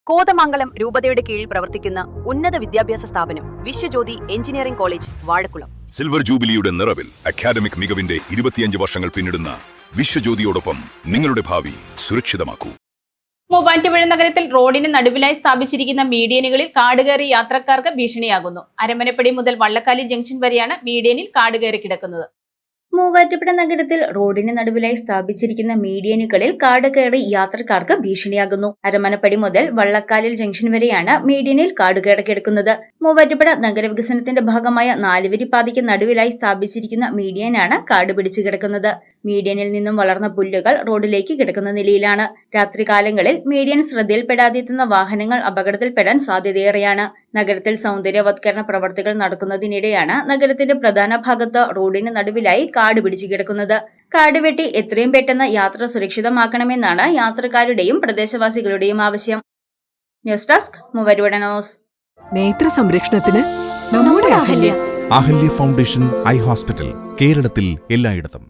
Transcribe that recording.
കോതമംഗലം രൂപതയുടെ കീഴിൽ പ്രവർത്തിക്കുന്ന ഉന്നത വിദ്യാഭ്യാസ സ്ഥാപനം Viswajyothi engineering college Vazhakulam. Silver ജൂബിലിയുടെ നിറവിൽ അക്കാദമിക് മികവിന്റെ 25 വർഷങ്ങൾ പിന്നിടുന്ന വിശ്വജ്യോതിയോടൊപ്പം നിങ്ങളുടെ ഭാവി സുരക്ഷിതമാക്കൂ. മൂവാറ്റുപുഴ നഗരത്തിൽ റോഡിന് നടുവിലായി സ്ഥാപിച്ചിരിക്കുന്ന മീഡിയനുകളിൽ കാടുകയറി യാത്രക്കാർക്ക് ഭീഷണിയാകുന്നു. അരമനപ്പടി മുതൽ വള്ളക്കാലി ജംഗ്ഷൻ വരെയാണ് മീഡിയനിൽ കാടുകയറി കിടക്കുന്നത്. മൂവാറ്റുപുഴ നഗരത്തിൽ റോഡിന് നടുവിലായി സ്ഥാപിച്ചിരിക്കുന്ന മീഡിയനുകളിൽ കാട് കയറി യാത്രക്കാർക്ക് ഭീഷണിയാകുന്നു. അരമനപ്പടി മുതൽ വള്ളക്കാലിൽ ജംഗ്ഷൻ വരെയാണ് മീഡിയനിൽ കാട് കയറി കിടക്കുന്നത്. മൂവാറ്റുപുഴ നഗരവികസനത്തിന്റെ ഭാഗമായ 4 വരി പാതയ്ക്ക് നടുവിലായി സ്ഥാപിച്ചിരിക്കുന്ന മീഡിയനാണ് കാട് പിടിച്ചു കിടക്കുന്നത്. മീഡിയനിൽ നിന്നും വളർന്ന പുല്ലുകൾ റോഡിലേക്ക് കിടക്കുന്ന നിലയിലാണ്. രാത്രികാലങ്ങളിൽ മീഡിയൻ ശ്രദ്ധയിൽപ്പെടാതെത്തുന്ന വാഹനങ്ങൾ അപകടത്തിൽപ്പെടാൻ സാധ്യതയേറെയാണ്. നഗരത്തിൽ സൗന്ദര്യവത്കരണ പ്രവർത്തികൾ നടക്കുന്നതിനിടെയാണ് നഗരത്തിന്റെ പ്രധാന ഭാഗത്ത് റോഡിന് നടുവിലായി കാട് പിടിച്ചു കിടക്കുന്നത്. കാട് വെട്ടി എത്രയും പെട്ടെന്ന് യാത്ര സുരക്ഷിതമാക്കണമെന്നാണ് യാത്രക്കാരുടെയും പ്രദേശവാസികളുടെയും ആവശ്യം. News desk Muvattupuzha news. നേത്ര സംരക്ഷണത്തിന് നമ്മുടെ അഹല്യ ഫൗണ്ടേഷൻ ഐ ഹോസ്പിറ്റൽ, കേരളത്തിൽ എല്ലായിടത്തും.